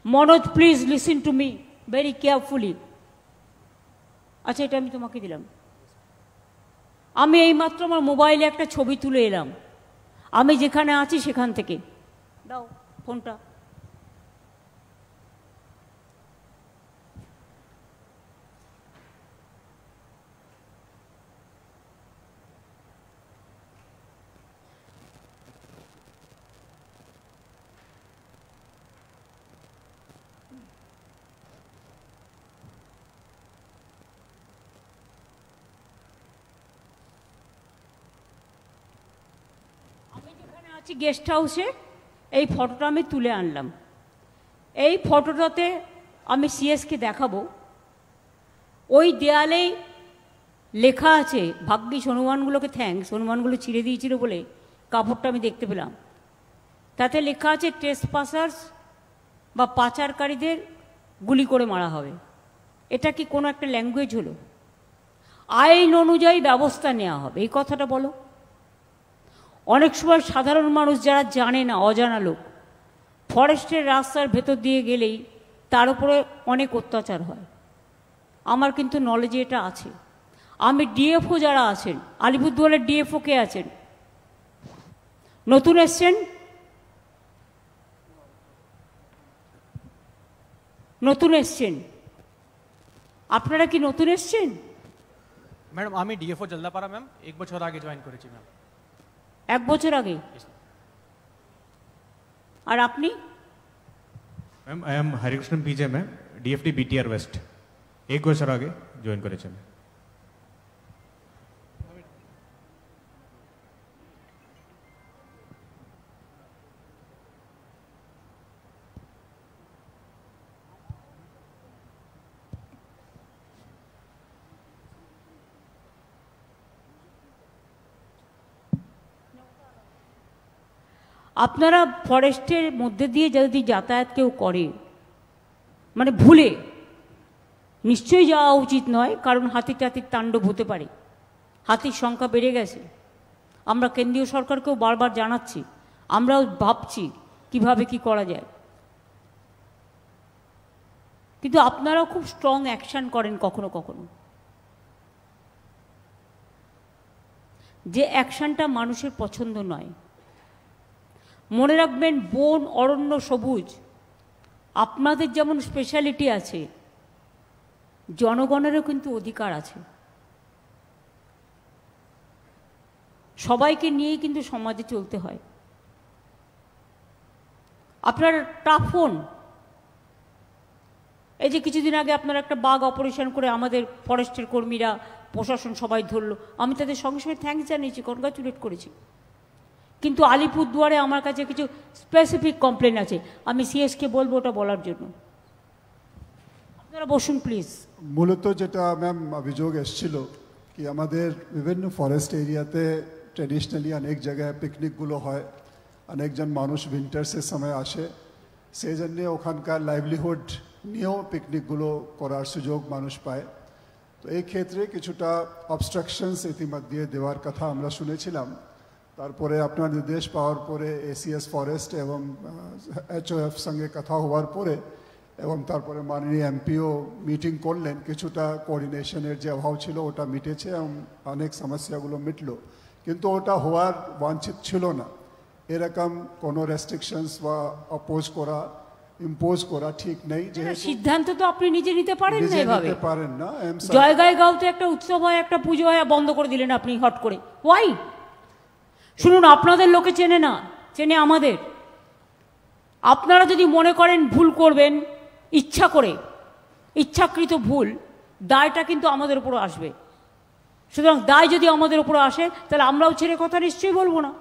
Manoj, please listen to me very carefully. আচ্ছা, এটা আমি তোমাকে দিলাম। আমি এইমাত্র আমার মোবাইলে একটা ছবি তুলে এলাম, আমি যেখানে আছি সেখান থেকে। দাও ফোনটা। গেস্ট হাউসে এই ফটোটা আমি তুলে আনলাম। এই ফটোটাতে আমি সিএসকে দেখাবো। ওই দেয়ালেই লেখা আছে, ভাগ্যিস হনুমানগুলোকে থ্যাঙ্কস, হনুমানগুলো ছিঁড়ে দিয়েছিল বলে কাপড়টা আমি দেখতে পেলাম। তাতে লেখা আছে ট্রেসপাসার্স বা পাচারকারীদের গুলি করে মারা হবে। এটা কি কোনো একটা ল্যাঙ্গুয়েজ হলো? আইন অনুযায়ী ব্যবস্থা নেওয়া হবে, এই কথাটা বলো। অনেক সময় সাধারণ মানুষ যারা জানে না, অজানা লোক, ফরেস্টের রাস্তার ভেতর দিয়ে গেলেই তার উপরে অনেক অত্যাচার হয়। আমার কিন্তু নলেজে এটা আছে। আমি ডিএফও যারা আছেন, আলিপুরদুয়ারের ডিএফও কে আছেন? নতুন এসছেন? নতুন এসছেন? আপনারা কি নতুন এসছেন? ম্যাডাম আমি ডিএফও জলদাপাড়া ম্যাম, 1 বছর আগে জয়েন করেছি ম্যাম। 1 বছর আগে? আর আপনি? Ma'am I am Harikrishna PJ ma'am, ডিএফডি BTR West, 1 বছর আগে জয়েন করেছি ম্যাম। আপনারা ফরেস্টের মধ্যে দিয়ে যদি যাতায়াত কেউ করে, মানে ভুলে, নিশ্চয়ই যাওয়া উচিত নয়, কারণ হাতি টাতির তাণ্ডব হতে পারে। হাতির সংখ্যা বেড়ে গেছে। আমরা কেন্দ্রীয় সরকারকেও বারবার জানাচ্ছি, আমরাও ভাবছি কিভাবে কি করা যায়। কিন্তু আপনারাও খুব স্ট্রং অ্যাকশন করেন কখনো কখনো, যে অ্যাকশনটা মানুষের পছন্দ নয়। মনে রাখবেন, বন, অরণ্য, সবুজ আপনাদের যেমন স্পেশালিটি আছে, জনগণেরও কিন্তু অধিকার আছে। সবাইকে নিয়েই কিন্তু সমাজে চলতে হয়। আপনার টাফ হন। এই যে কিছুদিন আগে আপনারা একটা বাঘ অপারেশন করে আমাদের ফরেস্টের কর্মীরা, প্রশাসন সবাই ধরলো, আমি তাদের সঙ্গে সঙ্গে থ্যাঙ্কস জানিয়েছি, কনগ্রাচুলেট করেছি। কিন্তু আলিপুরদুয়ারে আমার কাছে কিছু স্পেসিফিক কমপ্লেন আছে, আমি সিএসকে বলবো ওটা বলার জন্য। আপনারা বসুন প্লিজ। মূলত যেটা ম্যাম অভিযোগ এসেছিল কি, আমাদের বিভিন্ন ফরেস্ট এরিয়াতে ট্রেডিশনালি অনেক জায়গায় পিকনিকগুলো হয়, অনেকজন মানুষ উইন্টার্সের সময় আসে, সেই জন্যে ওখানকার লাইভলিহুড নিয়েও পিকনিকগুলো করার সুযোগ মানুষ পায়। তো এই ক্ষেত্রে কিছুটা অবস্ট্রাকশনস ইতিমধ্যে দেওয়ার কথা আমরা শুনেছিলাম। তারপরে আপনার নির্দেশ পাওয়ার পরে এসিএস ফরেস্ট এবং এইচওএফ সঙ্গে কথা হওয়ার পরে এবং তারপরে মাননীয় এমপিও মিটিং করলেন, কিছুটা কোঅর্ডিনেশনের যে অভাব ছিল ওটা মিটেছে এবং অনেক সমস্যাগুলো মিটলো। কিন্তু ওটা হওয়ার বাঞ্ছিত ছিল না। এরকম কোনো রেস্ট্রিকশনস বা অপোজ করা, ইম্পোজ করা ঠিক নেই। যে সিদ্ধান্ত তো আপনি নিজে নিতে পারেন না, এভাবে নিতে পারেন না। জয়গায় গাঁওতে একটা উৎসব হয়, একটা পুজো হয়, বন্ধ করে দিলেন আপনি হট করে। ওয়াই? শুনুন, আপনাদের লোকে চেনে না, চেনে আমাদের। আপনারা যদি মনে করেন ভুল করবেন ইচ্ছা করে, ইচ্ছাকৃত ভুল, দায়টা কিন্তু আমাদের উপর আসবে। সুতরাং দায় যদি আমাদের উপর আসে, তাহলে আমরাও ছেড়ে কথা নিশ্চয়ই বলবো না।